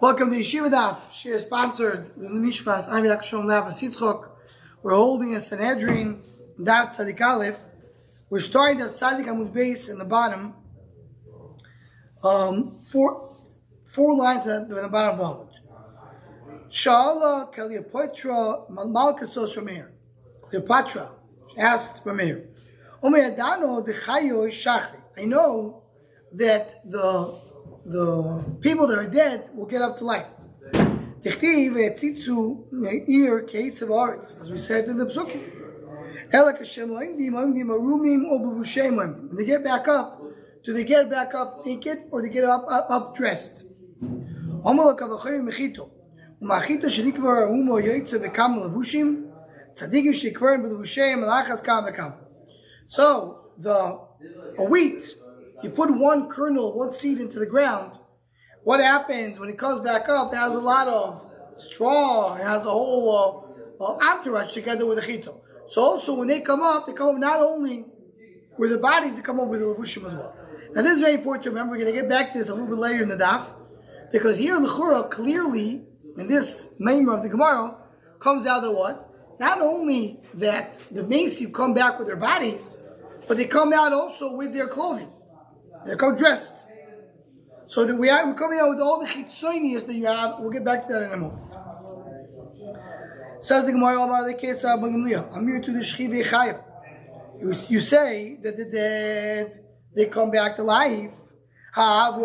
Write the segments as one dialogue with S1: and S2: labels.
S1: Welcome to Yeshiva Daf. She is sponsored the Nishvas Yechezkel. We're holding a Sanhedrin Daf Tzadik Aleph. We're starting at Tzadik Amud Beis in the bottom. Four lines at the bottom of the Amud. Sha'ala Cleopatra Malkasos Rameir. Cleopatra asked Rameir, Omer Adano Dechayo Shachvi. I know that the people that are dead will get up to life. As we said in the Psukim. When they get back up, do they get back up naked or they get up dressed? So a wheat, you put one kernel, one seed into the ground. What happens when it comes back up? It has a lot of straw. It has a whole entourage together with the chito. So also when they come up not only with the bodies, they come up with the levushim as well. Now this is very important to remember. We're going to get back to this a little bit later in the daf, because here in the Chura, clearly in this member of the Gemara comes out that what? Not only that the Mesiv come back with their bodies, but they come out also with their clothing. They come dressed. So that we're coming out with all the chitzonius that you have. We'll get back to that in a moment. Says the Gemara, Amir to the Shchiv Yechayah. You say that the dead, they come back to life. But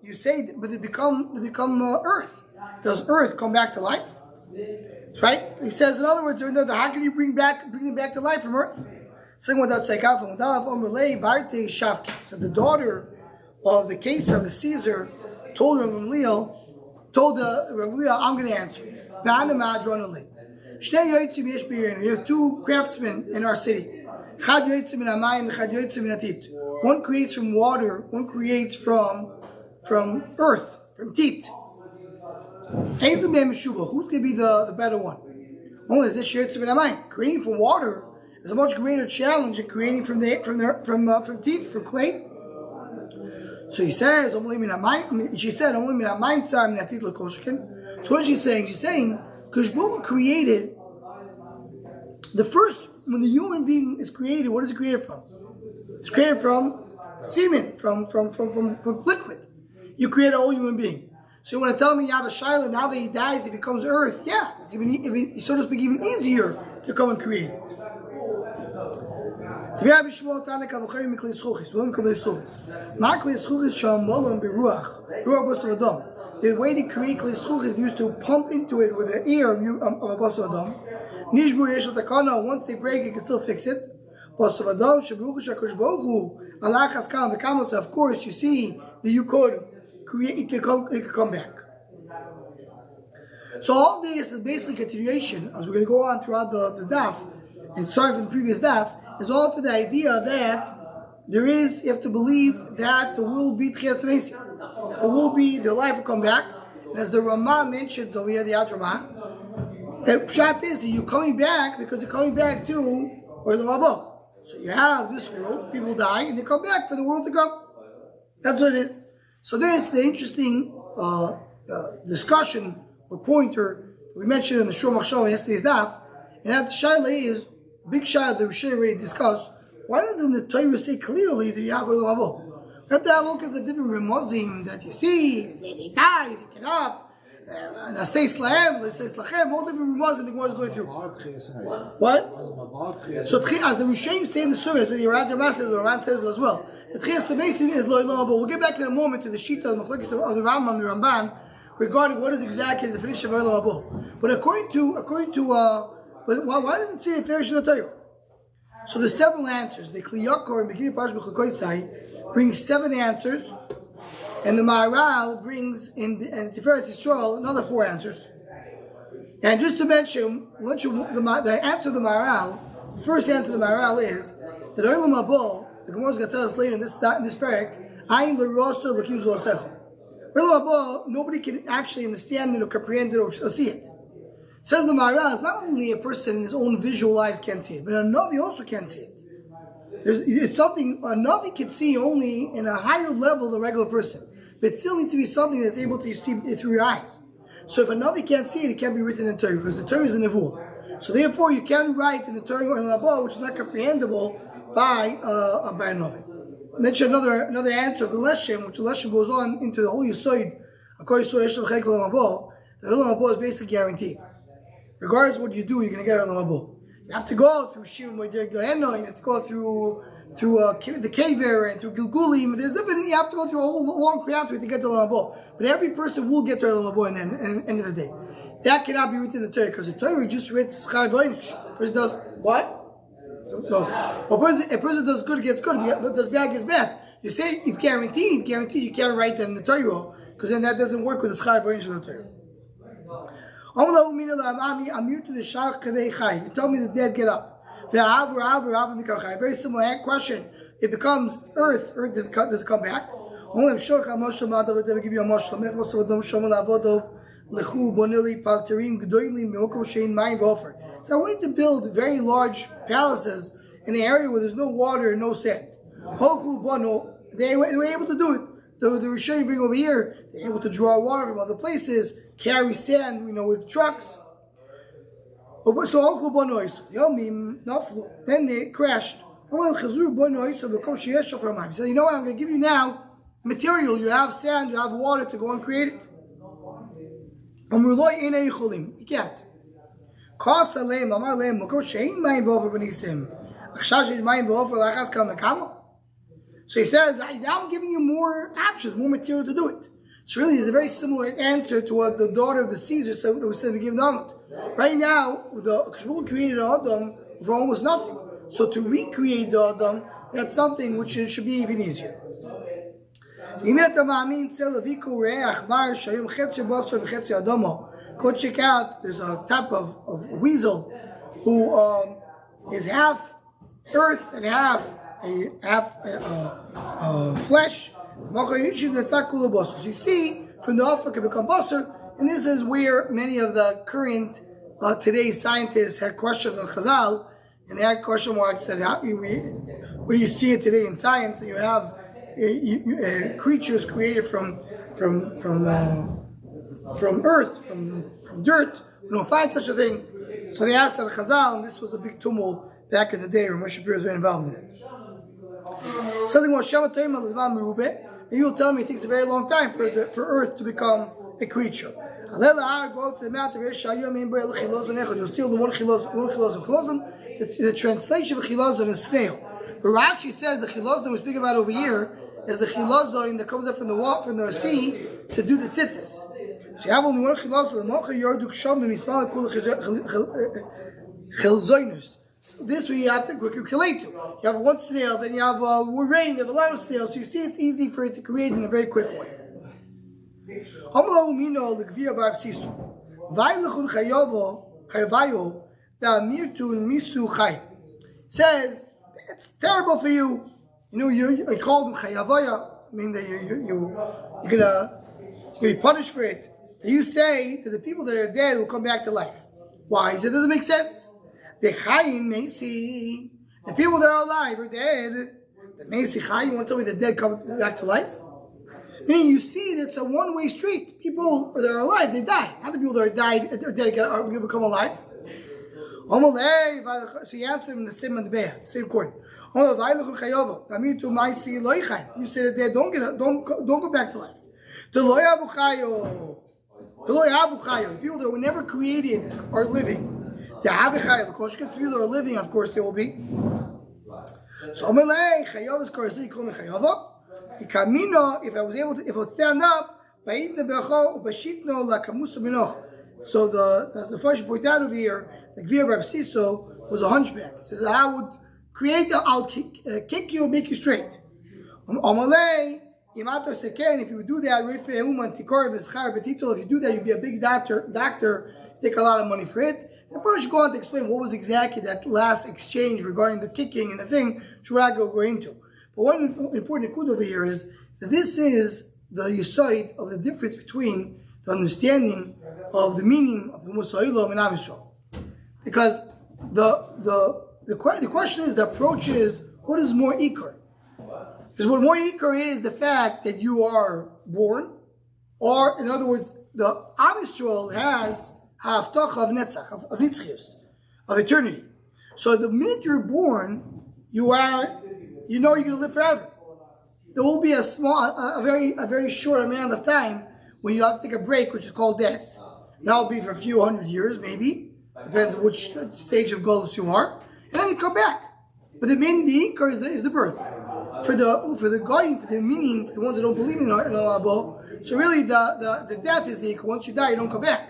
S1: you say, but they become earth. Does earth come back to life? Right? He says, in other words, how can you bring them back to life from earth? So the daughter of the Caesar, of the Caesar, told Gamliel, I'm going to answer. We have two craftsmen in our city. One creates from water, one creates from earth, from teat. Who's going to be the better one? Only is this creating from water is a much greater challenge than creating from teeth, from clay. So he says, she said, so what is she saying? She's saying, because Baruch created the first, when the human being is created, what is it created from? It's created from semen, from liquid. You create a whole human being. So you want to tell me you have a Shiloh, now that he dies, he becomes earth? Yeah, it's even, so to speak, even easier to come and create it. The way they create kli schuch is used to pump into it with the ear of a basar adam. Once they break, you can still fix it. Of course, you see that you could create, it could come back. So all this is basically a continuation, as we're going to go on throughout the daf, and starting from the previous daf, is all for the idea that you have to believe that there will be Tchias Mesim. Their life will come back. And as the Ramah mentions over here, the Ad-Ramah, the pshat is that you're coming back because you're coming back to Olam Haba. So you have this world, people die, and they come back for the world to come. That's what it is. So this is the interesting discussion or pointer we mentioned in the Shur Machshava in yesterday's daf, and that Shaila is big shayla that we should already discuss. Why doesn't the Torah say clearly that you have Olam Haba? You have to have all kinds of different remozim that you see. They die, they get up. They say slachem, they say slachem. All different remozim the Gemara is going through. What? So as the Rishonim say in the Surah, so the Ran says it as well. The Tchias Mesim is lo Olam Haba. We'll get back in a moment to the Shita of the Rambam, the Ramban, regarding what is exactly the definition of Olam Haba. But according to but why does it say Ferish in the Torah? So there's several answers. The Kliyakor and Begini Parsh B'Chakoisai brings 7 answers, and the Maharal brings in Tiferes Yisrael another 4 answers. And just to mention, the answer of the Maharal, the first answer of the Maharal is that Olam Haba, the Gemara is going to tell us later in this parak, Ayin L'Rosa L'Kim Zulasecha. Olam Haba, nobody can actually understand it or comprehend it or see it. Says the Maharal, not only a person in his own visual eyes can see it, but a Navi also can see it. It's something a Navi can see only in a higher level than a regular person. But it still needs to be something that's able to see it through your eyes. So if a Navi can't see it, it can't be written in Torah, because the Torah is a Nevuah. So therefore, you can't write in the Torah or in the Nabah, which is not comprehensible by a Navi. Mention another answer of the Leshem, which the Leshem goes on into the whole Yisoid, according to Yechezkel Nabah. The Olam Haba is basically guaranteed. Regardless of what you do, you're going to get Olam Haba. You have to go through Shimon Moeder Gehenna, you have to go through the Kever and through Gilgulim. There's different. You have to go through a whole long pathway to get to Olam Haba. But every person will get to Olam Haba in the end of the day. That cannot be written in the Torah, because the Torah just writes Schar V'Einish. A person does what? So, no. A person does good gets good, but does bad gets bad. You say it's guaranteed. You can't write that in the Torah, because then that doesn't work with the Schar V'Einish of the Torah. You tell me the dead get up. Very similar question. It becomes earth. Earth does it come back? Give you a So I wanted to build very large palaces in an area where there's no water and no sand. They were able to do it. The Rishonim bring over here, they're able to draw water from other places, carry sand, with trucks. So then they crashed. He said, you know what, I'm going to give you now material. You have sand, you have water to go and create it. You can't. So he says, now I'm giving you more options, more material to do it. So really, it's a very similar answer to what the daughter of the Caesar said that we said we give the Amud. Right now, the Kishbul created Adam for almost nothing. So to recreate the Adam, that's something which should be even easier. Go check out, there's a type of weasel who is half earth and half flesh. So you see, from the offer can become basar, and this is where many of the current today's scientists had questions on Chazal, and they had question marks that where you see it today in science, you have creatures created from earth, from dirt. We don't find such a thing. So they asked on Chazal, and this was a big tumult back in the day, where Moshe Shapiro was very involved in it. Something more and you will tell me it takes a very long time for earth to become a creature. Go to the mountain. You'll see only one chilazon. The translation of chilazon is snail. But Rashi says the chilazon we speak about over here is the chilazon that comes up from the sea to do the tzitzis. So you have only one chilazon. So this way you have to calculate to. You have one snail, then you have rain, you have a lot of snails, so you see it's easy for it to create in a very quick way. Says, it's terrible for you. You called him chayavaya, I mean that you're gonna be punished for it. You say that the people that are dead will come back to life. Why? He said, it doesn't make sense. The Chaim Mesi, the people that are alive are dead. The Mesi Chaim, you want to tell me the dead come back to life? Meaning you see that's a one-way street. People that are alive, they die. Not the people that are dead are become alive. So he answered him in the same same court. You say that they don't go back to life. The people that were never created are living. The people are living, of course, they will be. So, if I was able to, if I would stand up, so the first point out over here, the Gvir Rab Siso was a hunchback. He says, I would I'll kick you and make you straight. If you would do that, if you do that, you'd be a big doctor, take a lot of money for it. And first, you go on to explain what was exactly that last exchange regarding the kicking and the thing, which we're not going to go into. But one important nikud over here is that this is the yisoid of the difference between the understanding of the meaning of the Musa'ilom and Am Yisrael. Because the question is, the approach is, What is more ikar? Because what more ikar is the fact that you are born, or in other words, the Am Yisrael has haftacha of netzach, of nitzchius, of eternity. So the minute you're born, you know you're going to live forever. There will be a very short amount of time when you have to take a break, which is called death. That will be for a few hundred years, maybe. Depends on which stage of Golus you are. And then you come back. But the ikar is the birth. For the goyim, for the meaning, for the ones that don't believe in Allah, so really the death is the ikar. Once you die, you don't come back.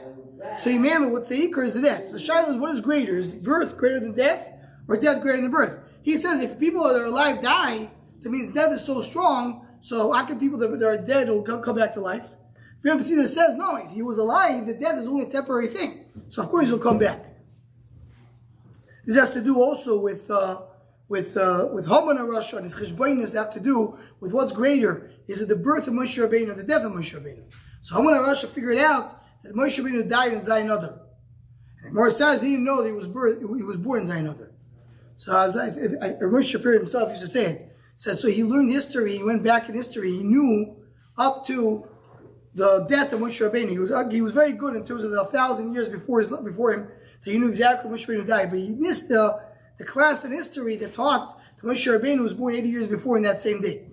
S1: So you may know what's the ikar is the death. The shaila is what is greater? Is birth greater than death, or death greater than birth? He says if people that are alive die, that means death is so strong. So how can people that are dead will come back to life? Rabbi Sida says no. If he was alive, the death is only a temporary thing. So of course he'll come back. This has to do also with Hartman and Russia and his cheshbonis have to do with what's greater. Is it the birth of Moshe Rabbeinu or the death of Moshe Rabbeinu? So Hartman and Russia figured out that Moshe Rabbeinu died in Zayin Adar. And Morris says he didn't know that he was born in Zayin Adar. So as Moshe Shapir himself used to say it, says so he learned history, he went back in history, he knew up to the death of Moshe Rabbeinu. He was very good in terms of the 1,000 years before him, that he knew exactly when Moshe Rabbeinu died. But he missed the class in history that taught that Moshe Rabbeinu was born 80 years before in that same day.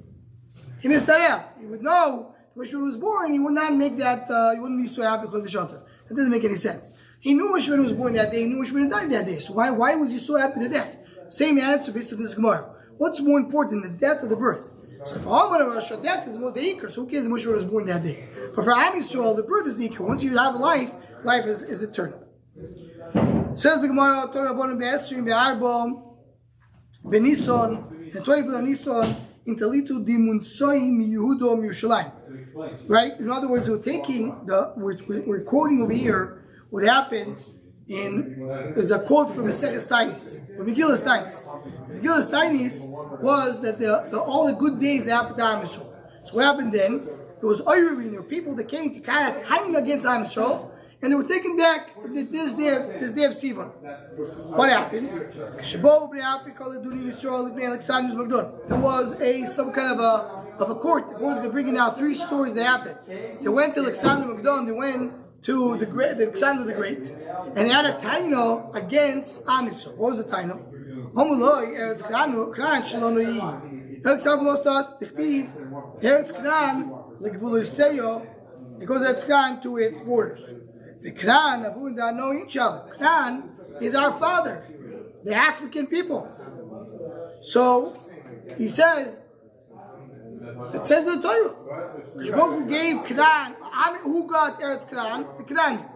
S1: He missed that out. He would know that Moshe Rabbeinu was born, he would not make that, he wouldn't be so happy with the shelter. That doesn't make any sense. He knew Moshe Rabbeinu was born that day, he knew Moshe Rabbeinu died that day. So why was he so happy with the death? Same answer based on this Gemara. What's more important, the death or the birth? So for Hartman and Russia, death is more the ikar. So who cares if Moshe Rabbeinu was born that day? But for Am Yisrael, the birth is the ikar. Once you have a life is eternal. Says the Gemara, Torah Rabbanim be'esrim be'arbo be'nison, the 24th of Nisan, intalitu dimunsoim miYehuda miYerushalayim. Right? In other words, we're quoting over here what happened is a quote from Maseches Tainis, from Megillas Tainis. Megillas Tainis was that all the good days that happened to Am Yisrael. So what happened then? There was Oyrim, there were people that came to carry a time against Am Yisrael, and they were taken back this day of Sivan. What happened? There was some kind of a court that was going to bring in now 3 stories that happened. They went to Alexander Magdon, they went to the Alexander the Great, and they had a taino against Am Yisrael. What was the taino? Alexander lost us. Eretz Canaan, like Vuluseo, it goes Eretz Canaan to its borders. The Canaan, Avunda know each other. Canaan is our father, the African people. So he says, it says in the Torah, who gave Canaan, who got Eretz Canaan? The Canaan.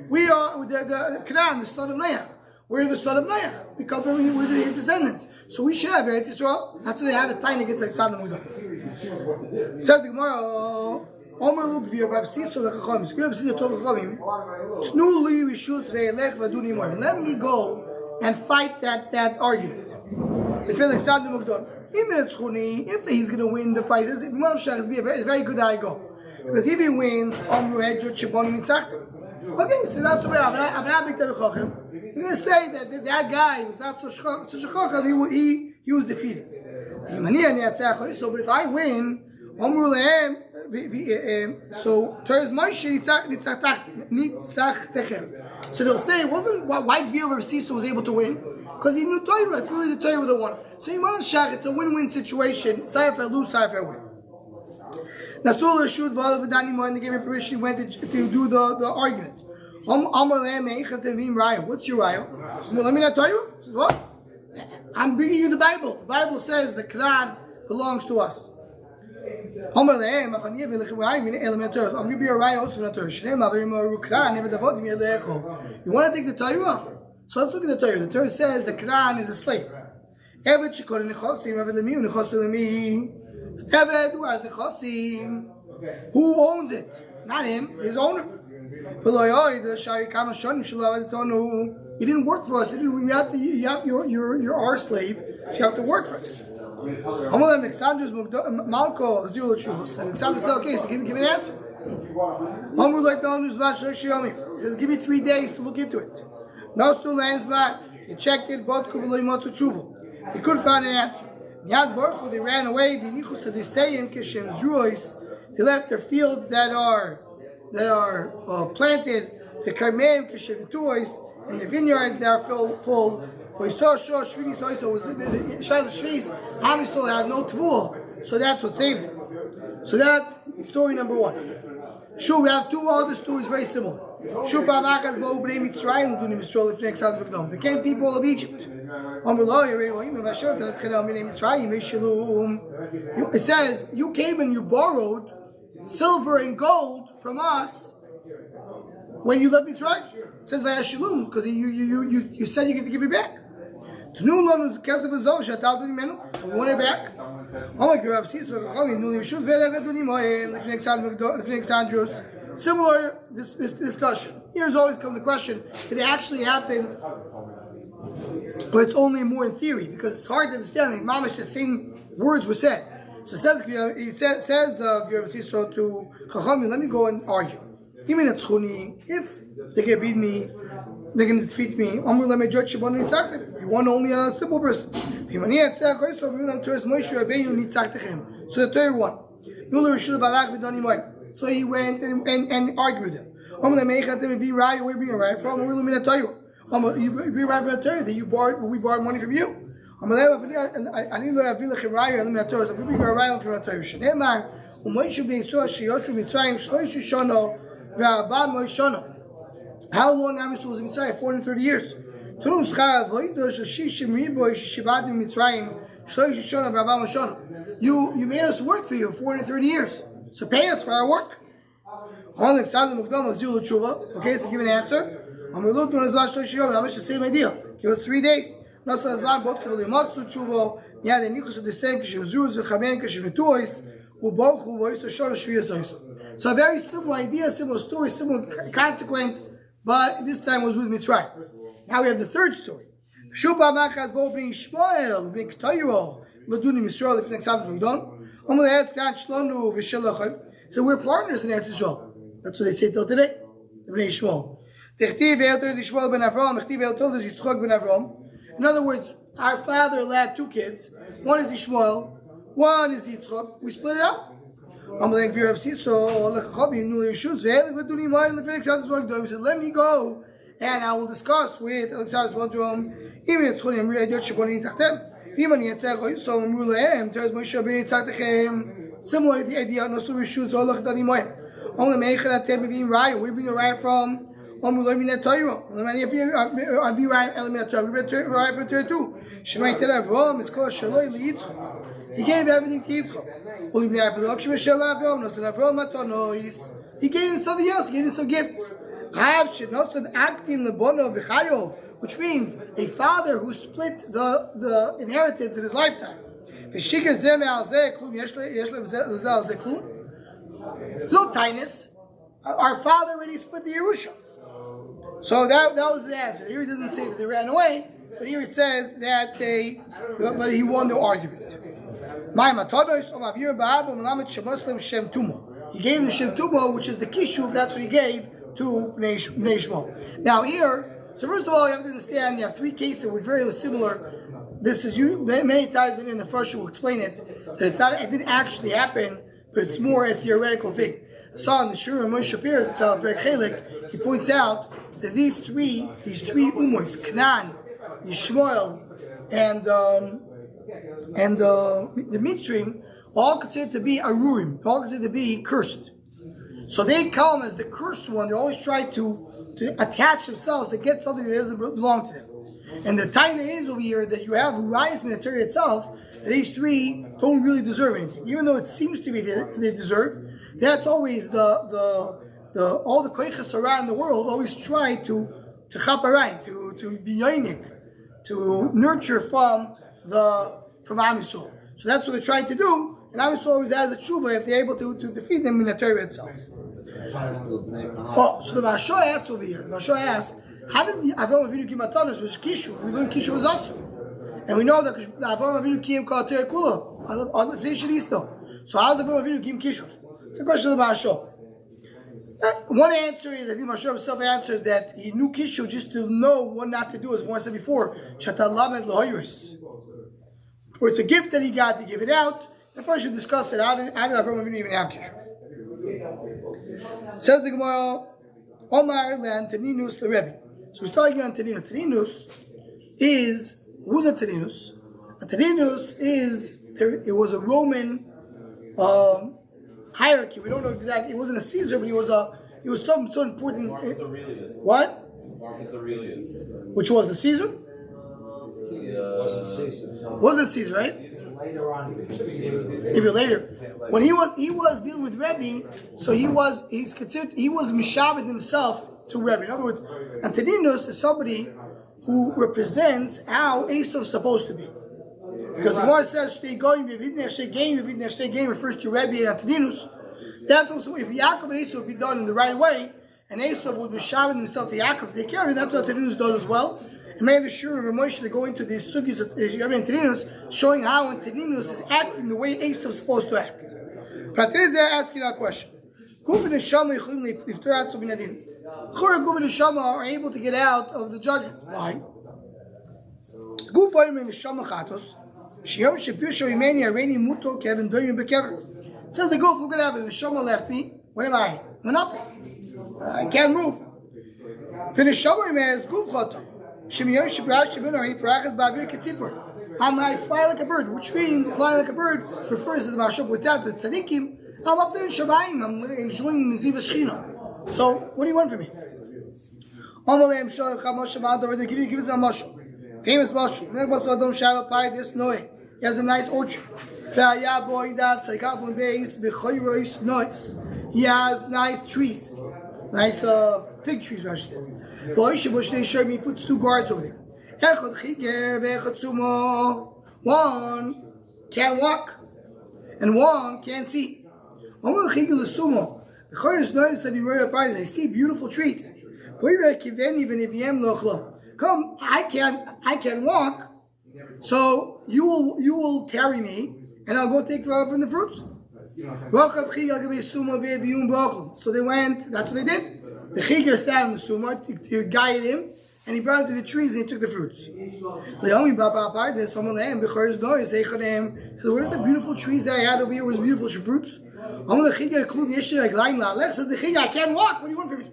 S1: We are the Canaan, the son of Noach. We're the son of Noach. We come from his descendants. So we should have Eretz Yisrael. That's why they have a tiny against Alexander Magdon. Says the Gemara, Omer Lu Gvir Rab Sisa Lechachamim. So Rab Sisa told Lechachamim, Tnu li rishus ve'elech v'aduni moim. Let me go and fight that argument. If Alexander Magdon, if he's going to win the fight, it's very good that I go. Because if he wins, okay, so that's what I'm not big Chacham. He's going to say that guy who's not such a Chacham, he was defeated. So, but if I win, so Torah's Moshe Nitzach. So they'll say it wasn't why Gvir Reb Sisa was able to win, because he knew Torah. It's really the Torah that won. So you want to shach, it's a win-win situation. Sayaf lose, Sayaf win. Nasul Rashud V'Alav V'Dani and they gave him permission. He went to do the argument. What's your raya? Let me not tell you. What? I'm bringing you the Bible. The Bible says the Quran belongs to us. I'm going to give you a raya also from the Torah. You want to take the Torah? So let's look at the Torah. The Torah says the Quran is a slave. Eved who has the chosim, who owns it? Not him, his owner. He didn't work for us. You're our slave, so you have to work for us. Alexander said, okay, so give me an answer. He says, give me 3 days to look into it. He checked it, he couldn't find an answer. Yad Baruch they ran away. They left their fields that are planted. The karmeim k'shem and the vineyards that are full. For Yisrael Shvini so was the Shas Shvis. Am Yisrael had no tvul, so that's what saved them. So that's story number one. Sure, we have two other stories very similar. Sure, the came people of Egypt. It says, you came and you borrowed silver and gold from us when you left Mitzrayim. It says Vayashalum because you said you're going to give it back. We want it back. Similar this discussion. Here's always come the question: did it actually happen? But it's only more in theory because it's hard to understand. Like Mamish, the same words were said. So it says to Chachamim, let me go and argue. If they're going to beat me, they're going to defeat me. You want only a simple person. So the third one. So he went and argued with him. Where do you bring a right from? You bring a right from the Torah that we borrowed money from you. I need to have a right from the Torah. How long Am Yisrael was in Mitzrayim? 430 years. You made us work for you 430 years. So pay us for our work. Okay, so give an answer. How much the same idea? Give us 3 days. So a very similar idea, similar story, similar consequence, but this time was with Mitzrayim. Now we have the third story. So we're partners in Eretz Yisrael. That's what they say till today. In other words, our father had 2 kids. One is Ishmael, one is Yitzchak. We split it up. He said, let me go and I will discuss with Alexander even it's similar the idea we bring a riot from we read too. He gave everything to Yitzchak. He gave him something else. He gave him some gifts. Which means a father who split the inheritance in his lifetime. There's no tightness. Our father already split the Yerusha. So that was the answer. Here it doesn't say that they ran away, but here it says that but he won the argument. He gave the Shem Tumo, which is the Kishuv, that's what he gave to Bnei Shmuel. Now here, so first of all, you have to understand, you have 3 cases which are very similar. This is many times in the first will explain it, that it didn't actually happen, but it's more a theoretical thing. I saw in the Shur Moshe Shapir's, it's Chelik, he points out that these three Umars, Canaan, Yishmael, and the Mitzrim, all considered to be Arurim, all considered to be cursed. So they come as the cursed one. They always try to attach themselves to get something that doesn't belong to them. And the taina is over here that you have Urias Minatari itself. These 3 don't really deserve anything, even though it seems to be that they deserve. That's always all the koiches around the world always try to chaparayim, to be yoinik, to nurture from Am Yisrael. So that's what they're trying to do, and Am Yisrael always has a tshuva if they're able to defeat them in the Torah itself. Oh, so the Mashah asked over here. The Mashah asked, how did Avraham Avinu give Matanos was Kishu? We learned Kishu was also, and we know that Avraham Avinu came called Torah Kula on the Fnei Shalisto. So how does Avraham Avinu give Kishu? It's a question of the Mashah. One answer is, I think Mashah himself answers that he knew Kishu just to know what not to do, as I said before, Shatalam and Lohoyris. or it's a gift that he got to give it out. The first should discuss it. How did Avraham Avinu even have Kishrut? Says the Gemara, Omar Lan Taninus the Rebbe. So we're starting on Taninus. Taninus is, who's a Taninus? A Taninus is, it was a Roman hierarchy. We don't know exactly. It wasn't a Caesar, but he was so important.
S2: Marcus Aurelius.
S1: What?
S2: Marcus Aurelius.
S1: Which was the Caesar? Wasn't Caesar, right?
S3: Later on,
S1: Maybe later. When he was dealing with Rebbe, so he was mishabed himself to Rebbe. In other words, Antoninus is somebody who represents how Esau is supposed to be. Because the Gemara says Shtei Goyim Shtei Goyim refers to Rebbe and Antoninus. That's also if Yaakov and Esau would be done in the right way, and Esau would mishabed himself to Yaakov to take care of it. That's what Antoninus does as well. And many of the Shurim and Moshe to go into these sugis of Rebbe and Antoninus, showing how Antoninus is acting the way Esau is supposed to act. But Antoninus they're asking our question. Guf and Neshama are able to get out of the judgment. Why? Guf and Neshama chatos. Shiom shepir shorimeni areni muto kevin doyim bekever. Says the Guf, look what happened. The Neshama left me. What am I? I'm nothing. I can't move. Finish Neshama is Guf chato. Shimiyom shepir shepir areni parachas ba'avir ketzipur. I fly like a bird, which means flying like a bird refers to the Mashop without the tzaddikim. I'm up there in Shabayim. I'm enjoying Miziva Shechina. So, what do you want from me? Give us a mashal. Famous mashal. He has a nice orchard. He has nice trees. Nice fig trees, Rashi says. He puts two guards over there. One can't walk, and one can't see. I see beautiful trees. Come, I can't walk, so you will carry me, and I'll go take from the fruits. So they went. That's what they did. The chiger sat on the summa, he guided him, and he brought him to the trees and he took the fruits. So where's the beautiful trees that I had over here? Where's the beautiful fruits? Says the chiger, I can't walk. What do you want from me?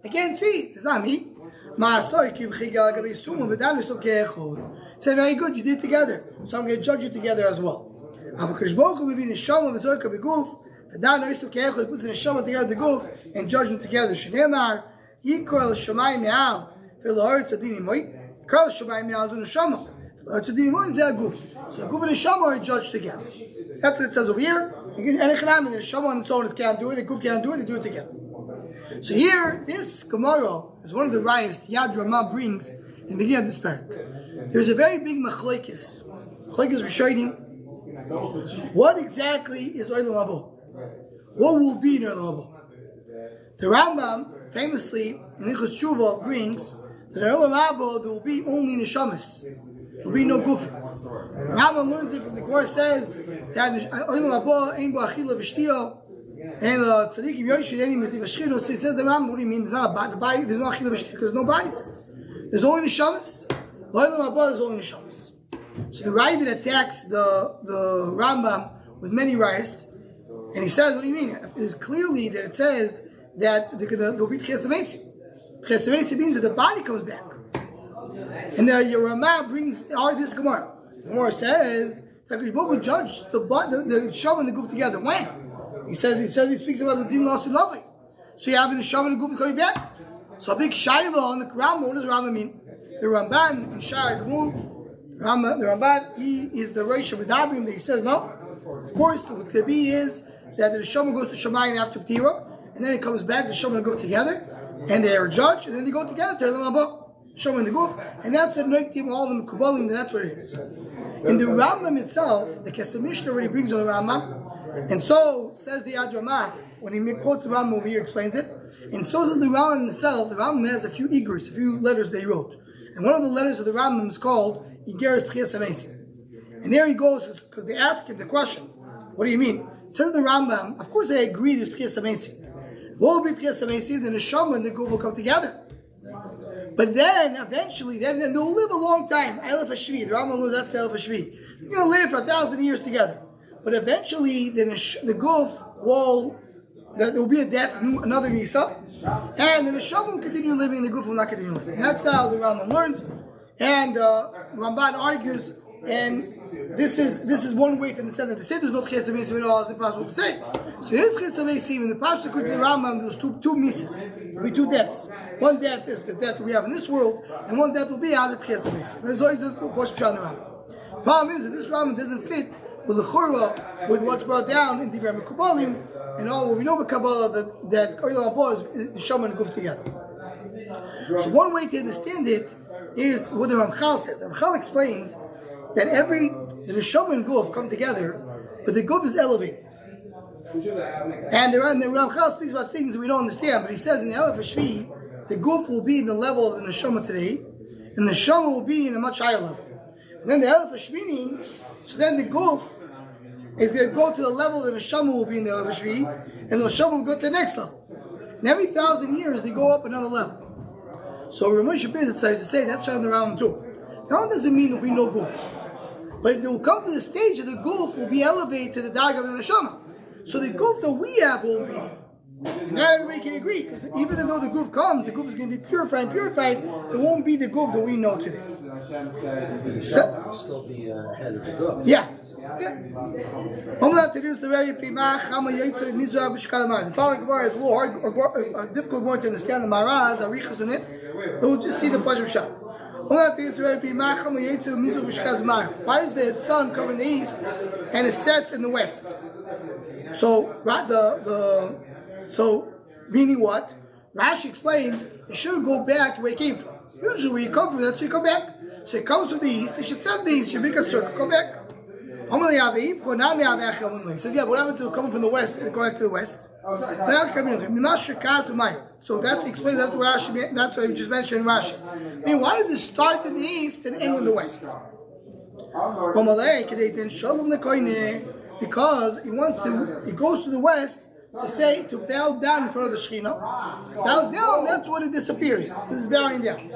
S1: I can't see. It's not me. Said, very good, you did together. So I'm going to judge you together as well. He puts the neshama together, the guf, and judge them together. Shneimar, yikol shamayim me'al, v'la'aretz adini moi. Kol shamayim me'al is a neshama. V'la'aretz adini moi is a guf. So the guf and the neshama are judged together. That's what it says over here. And the neshama on its own can't do it, the guf can't do it, they do it together. So here, this Gemara is one of the rayas Yad Ramah brings in the beginning of this parak. There's a very big machlokes. Machlokes Rishonim. What exactly is Olam Haba? What will be in Olam Haba? The Rambam, famously, in Yechezkel Tshuva, brings that in Olam Haba there will be only neshamas. There will be no gufim. The Rambam learns it from the Gemara says that Olam Haba ein bo achila v'shtiyah and tzadikim yoshid any mesiv v'shchino. So he says the Rambam, what do you mean? There's not the body. There's no achila v'shtiyah because there's no bodies. There's only neshamas. Olam Haba is only neshamas. So the Ravid attacks the Rambam with many rayas. And he says, what do you mean? It's clearly that it says that there'll be Tchias HaMesim. Tchias HaMesim means that the body comes back. And the Ramah brings this Gemara. The Gemara says that we both judge the Neshama and the Guf together. When? He speaks about the Din Lasu Lavi. So you have the Neshama and the Guf coming back. So a big Shaila on the Rambam. What does the Rambam mean? The Ramban in Shara Gemul, the Ramban, he is the Rosh Hashanah that he says no. Of course, what's going to be is that the Neshama goes to Shamayim after Ptira, and then it comes back, the Neshama and the Guf together, and they are judged, and then they go together to Olam Haba, Neshama and the Guf, and that's a Noiktim, all of them Kubalim, and that's what it is. In the Rambam itself, the Kesef Mishnah already brings on the Rambam, and so says the Yad Ramah, when he quotes the Rambam over here, explains it, and so says the Rambam himself. The Rambam has a few igros, a few letters that he wrote, and one of the letters of the Rambam is called Igeres Tchias HaMesim. And there he goes, because they ask him the question, what do you mean? Says the Rambam, of course I agree there's Tchias HaMesim. What will be Tchias HaMesim? The Neshama and the Guf will come together. But then, eventually, then they'll live a long time. Elef Hashvi, the Rambam knows that's the Elef Hashvi. They're going to live for 1,000 years together. But eventually, then the Guf there will be a death, another Nisa, and then the Neshama will continue living, the Guf will not continue living. That's how the Rambam learns, and Ramban argues, and this is one way to understand that. To say there's no Chesed Veisim at all is impossible to say. So there's Chesed Veisim, in the Parsha of the Rambam, there's two Mises, there will be two deaths. One death is the death we have in this world, and one death will be out of Chesed Veisim. There's always a portion of the Rambam. Problem is that this Rambam doesn't fit with the Chura, with what's brought down in Divrei Mekubalim, and all what we know about Kabbalah that Olam Haba is Neshama and Guf together. So one way to understand it is what the Ramchal says. The Ramchal explains that the Neshama and Guf come together, but the Guf is elevated. And the Ramchal speaks about things that we don't understand, but he says in the Elef Hashvi, the Guf will be in the level of the Neshama today, and the Neshama will be in a much higher level. And then the Elef Hashmini, so then the Guf is going to go to the level that the Neshama will be in the Elef Hashvi, and the Neshama will go to the next level. And every 1,000 years, they go up another level. So Ramesh Shapir decides to say that's trying the Rambam too. That doesn't mean that we know Guf. But it will come to the stage that the Guf will be elevated to the Dargah of the Neshama. So the Guf that we have will be. And not everybody can agree, because even though the Guf comes, the Guf is going to be purified, it won't be the Guf that we know today.
S3: So, still be ahead of the Guf.
S1: Yeah. The following Gemara is a little hard, difficult more to understand. The Maraz, Arichas in it, but we'll just see the Pashim Shah. Why is the sun coming in the east and it sets in the west? So meaning what? Rashi explains it shouldn't go back to where it came from. Usually where you come from, that's where you come back. So it comes from the east, it should set in the east, you make a circle, come back. He says, yeah, what happens to coming from the west and going back to the west? So that explains, that's what I just mentioned in Rashi. I mean, why does it start in the east and end in the west? Because he goes to the west to bow down in front of the Shekhinah. Bows down, that's when it disappears. This is bowing down.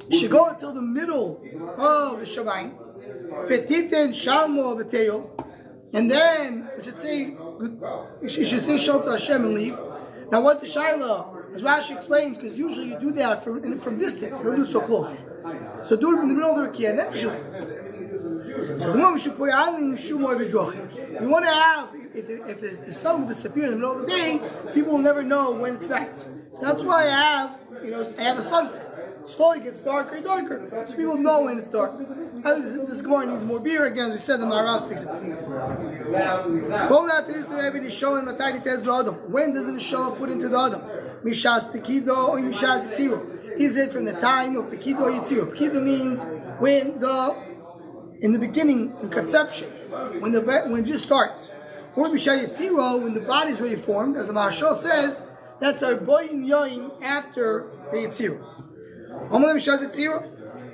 S1: You should go until the middle of the Shamayim. And then you should say Shalom to Hashem and leave. Now what's the Shaila? As Rashi explains, because usually you do that from distance, you don't do it so close. So do it in the middle of the Rakia and then you should leave. So we want to have, if the sun will disappear in the middle of the day, people will never know when it's night. So that's why I have a sunset. Slowly gets darker and darker, so people know when it's dark. This Gemara needs more beer again, as we said, the Maharal speaks about it. When does the Neshama put into the Adam? Mishas Pekido or Mishas Yitziro? Is it from the time of Pekido or Yitziro? Pekido means in the beginning, in conception, when it just starts. Or Mishas Yitziro, when the body is already formed, as the Maharshal says, that's our boyin yoin after the Yitziro.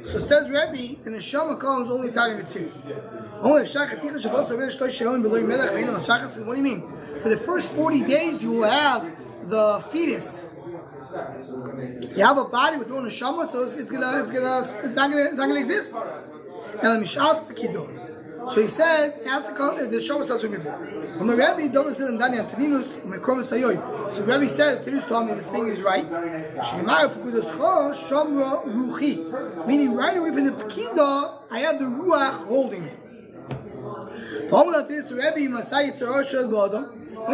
S1: So says Rebbe, the Neshama comes only time of Yitziro. What do you mean? For the first 40 days, you will have the fetus. You have a body with no Neshama, so it's not gonna exist. So he says, it has to come, the Neshama starts from before. So Rebbe said, Terus told me this thing is right. Meaning right away from the Pekidah, I have the Ruach holding me. When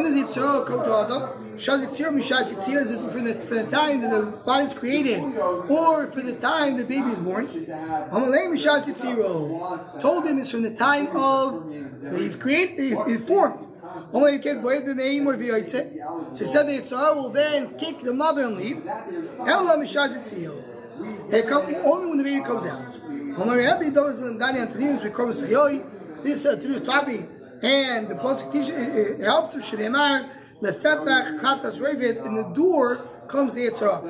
S1: does Yitzhak come to Adam? Shaz Yitzhak, Mishas Yitzhak, is it from the time that the body is created, or for the time the baby is born? Amalei Mishas Yitzhak told him it's from the time of that he's created, he's formed. So he said the Yitzhak will then kick the mother and leave. Ella Mishas Yitzhak. Only when the baby comes out. This Terus Tabi. And the Pasuk teaches, it helps him, Shneimar, Lefetach Chatas Revetz, in the door comes the Yitzhak.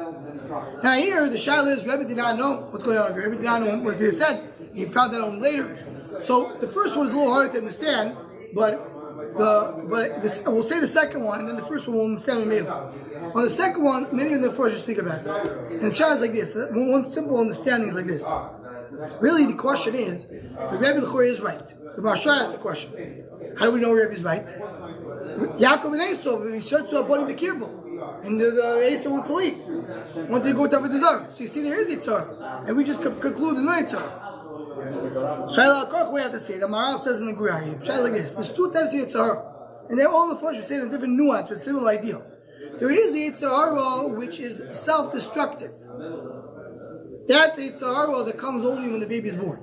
S1: Now here, the Shaila is, Rebbe did not know what's going on here. Rebbe did not know what he said. He found that only later. So the first one is a little harder to understand, but We'll say the second one, and then the first one we'll understand immediately. On the second one, many of the first will speak about it. And the Pshat is like this. One simple understanding is like this. Really, the question is, the Rebbe L'chor is right. The Marshal asked the question. How do we know Rebbe is right? Yaakov and Esau, he starts to a body Bekirbo. And the Esau wants to leave. Wanted to go to Avodah Zarah. So you see, there is Yitzhar. And we just conclude there's no Yitzhar. So we have to say, the Maral says in the Gurari, Pshat like this. There's two types of Yitzhar. And they're all the first, we say in a different nuance, with a similar idea. There is Yitzhar which is self-destructive. That's Yitzhar that comes only when the baby is born.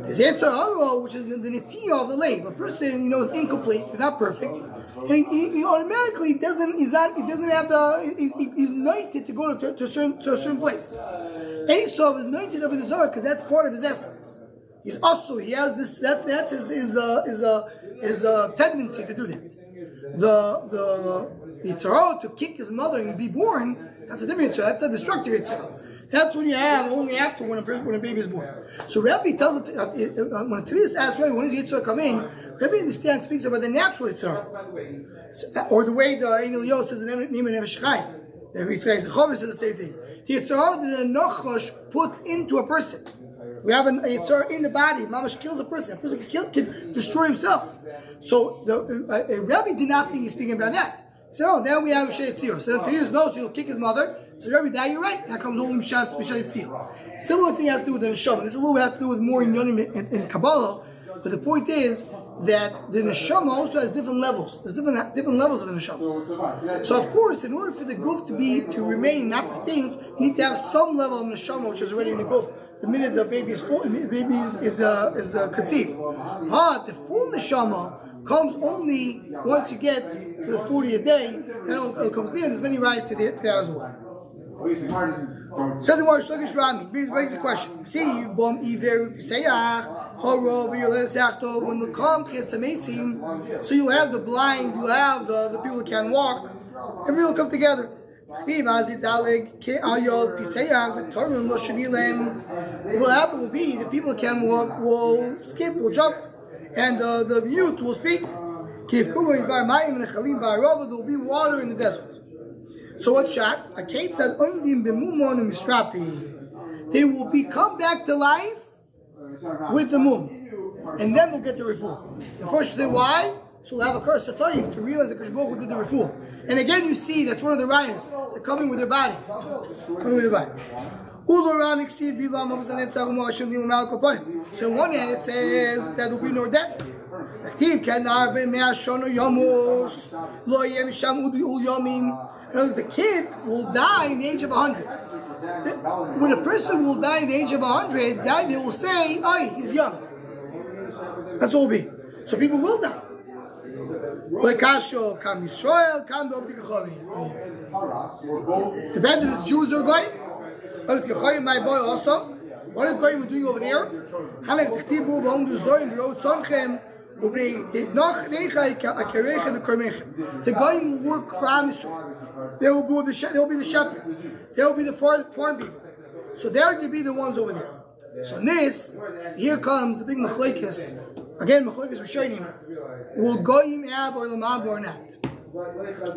S1: There's Yitzhar which is the Netiyah of the lave. A person, is incomplete, he's not perfect. And he automatically he's knighted to go to a certain place. Esau is knighted over the Zohar because that's part of his essence. He's also, he has this, that's his tendency to do that. The Yitzhar to kick his mother and be born, that's a different Yitzhar, that's a destructive Yitzhar. That's when you have only after when a baby is born. So Rabbi tells it, when a Therese asks Rabbi, when does Yitzhar come in? Rabbi understands, speaks about the natural Yitzhar. Or the way the Ein Elio says the name of Nefesh Chaim. The Yechezkel says the same thing. The Yitzhar that the Nachash put into a person. We have a Yitzhar in the body. Mamash kills a person. A person can destroy himself. So the Rabbi did not think he's speaking about that. He said, now we have Shei Tzir. So the Therese knows he'll kick his mother. So Rabbi, now you're right. That comes only Mishas B'Shei Tzir. Similar thing has to do with the Neshama. This is a little bit has to do with more in Yonim in Kabbalah. But the point is that the Neshama also has different levels. There's different levels of the Neshama. So of course, in order for the Guf to remain not distinct, you need to have some level of Neshama which is already in the Guf. The minute the baby is conceived. But the full Neshama comes only once you get to the 40th day, and it comes there, and there's many rights to that as well. Says the Marsh Lagish Rami, brings a question. See, Bom Iver Sayach, Horo, when the Kam Chesamesim, so you'll have the blind, you'll have the people that can't walk, everyone will come together. What will happen will be the people that can walk will skip, will jump, and the mute will speak. There will be water in the desert. So what's shot? They will come back to life with the moon, and then they'll get the refuah. The first you say why? So we'll have a curse to realize that Kadosh Baruch Hu did the refuah. And again, you see that's one of the rayas. They're coming with their body. So on one hand, it says that there will be no death. In other words, the kid will die in the age of 100. When a person will die in the age of 100, they will say, "Oh, he's young." That's all it will be. So people will die. Depends if it's Jews or Goy. My boy also. What are Goyim doing over there? The Goyim will work for Am Yisrael. They will be the shepherds. They will be the farm people. So they're going to be the ones over there. So in this, here comes the big machlekes. Again, machlekes we're showing him. Will Goyim have Olam Haba or not?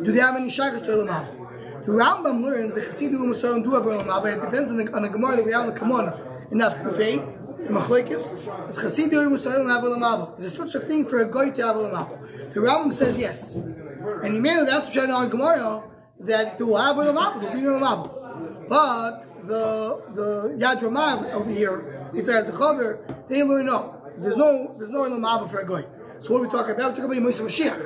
S1: Do they have any shaykhs to Olam Haba? The Rambam learns the Chassidim Musarim do have Olam Haba. It depends on the Gemara that we have in the Kamon in Naf Kufay. It's a machlekes. It's Chassidim Musarim have Olam Haba. Is there such a thing for a Goy to have Olam Haba? The Rambam says yes. And you may that's what our Gemara that they will have Olam Haba. There will be no Olam Haba. But the Yad Ramah over here, it's as a chaver, they learn no. There's no Olam Haba for a Goy. So what are we talking about? We're talking about Moshe Mashiach.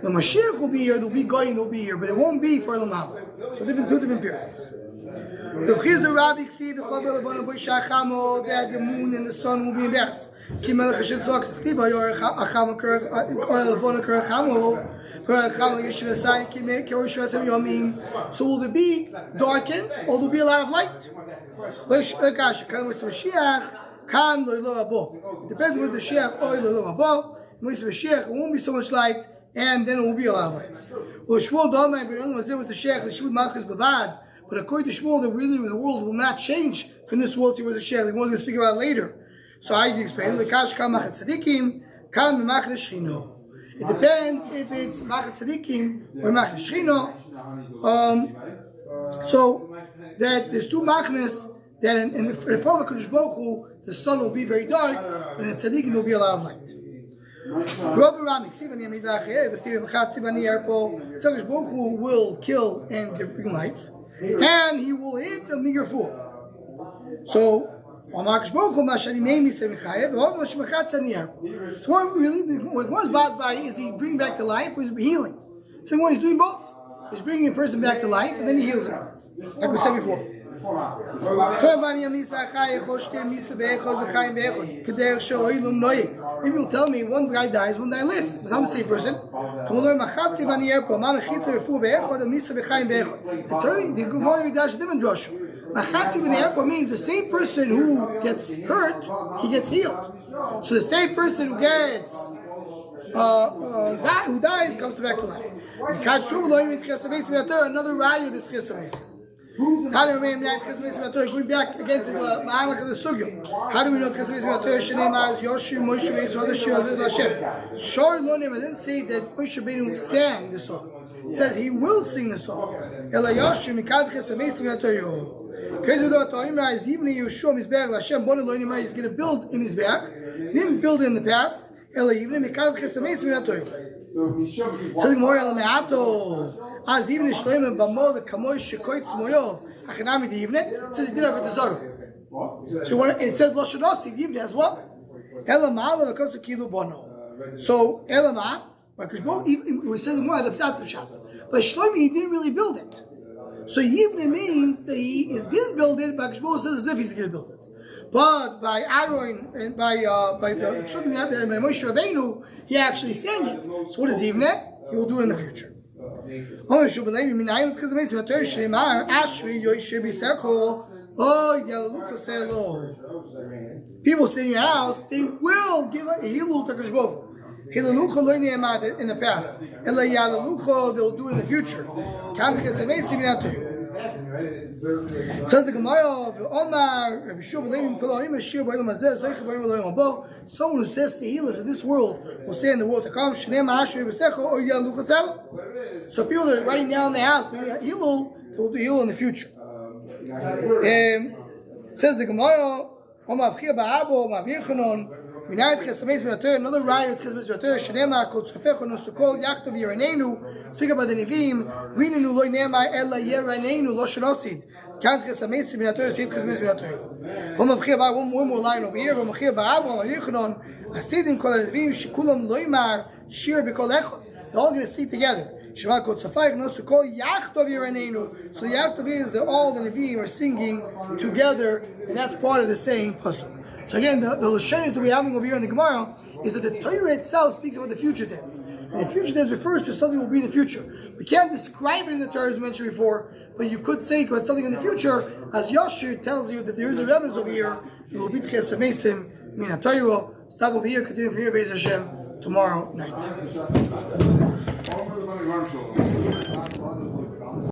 S1: The Mashiach will be here, there'll be Goy and they'll be here, but it won't be for Olam Haba. So two different periods. The Rabbi see the chaver that the moon and the sun will be embarrassed. So will it be darkened or will there be a lot of light? It depends on the Mashiach or the Mashiach. It won't be so much light, and then it will be a lot of light. But according to Shmuel, that really the world will not change from this world to the Mashiach. Like we're going to speak about later. So I can explain. It depends if it's Machat Tzadikim or Machat Shechina. So that there's two Machnes that in the form of Kodesh Baruch Hu, the sun will be very dark, but in Tzadikim there will be a lot of light. Kodesh Baruch Hu will kill and bring life, and he will hit a meager fool. So, so what is bothered by is he bringing back to life or is he healing? So he's doing both. He's bringing a person back to life and then he heals him. Like we said before. Maybe you'll tell me one guy dies, one guy lives, but I'm the same person. The Gemara Yudash different drasha. Machatzi b'nei means the same person who gets hurt, he gets healed. So the same person who who dies comes back to life. Another value this Chesav. Going back again to the Ma'alach of the Sugya. How do we know Chesav Shnei Yoshua, Moshe Rabbeinu, Other Shivas Hashem? Shor Lo Ne'em, I didn't say that Moshe Rabbeinu sang the song. It says he will sing the song. Ela Yoshua Mikad Chesav Shnei He's going to build in his back. He didn't build it in the past. As even Shloim Bamo the Kamoy Shekoit Smoyov Achanami the evening says he did it for the Zorah. So it says Lo Shadosi the evening as well. Elama the Kosa Kilu Bono. So Elama, because we said more at the Ptat of Shat. But Shloim he didn't really build it. So Yivne means that he didn't build it, but Shmuel says as if he's going to build it. But by Aaron and by the Psukim by Moshe Rabbeinu, he actually sang it. So what is Yivne? He will do it in the future. People sit in your house, they will give a Hilul to Kodesh Baruch Hu. Hilalucha lo ne'emad in the past. Ela yalalucha, they'll do it in the future. Says the Gemara, someone who says Tehillas in this world will say in the world to come, so people that are writing down in the house, Hilul, they will do Hilul in the future. Says the Gemara, another riot of Chesed Torah, Shnema called Tzchafecho Nosukol Yachtov Yeranenu. Speak about the Nevim. Rinenu Lo Nema Ela Yeranenu Lo Shanosid. Can't Chesed Mesim in Torah. Save Chesed Mesim in Torah. One more line over here. V'machir Ba'avo Yechanon Asidim Kol Nevim Shekulam Lo Yimar Shir B'Kol Echad. They're all going to sing together. Shema called Tzchafecho Nosukol Yachtov Yeranenu. So the Yachtov is that all the Nevim are singing together, and that's part of the same pasuk. So again, the Lashonis that we're having over here in the Gemara is that the Torah itself speaks about the future tense. And the future tense refers to something that will be in the future. We can't describe it in the Torah as mentioned before, but you could say about something in the future, as Yashir tells you that there is a remez over here, it will be Chesed Mesim, Min HaTorah. Stop over here, continue from here, Be'ez Hashem, tomorrow night.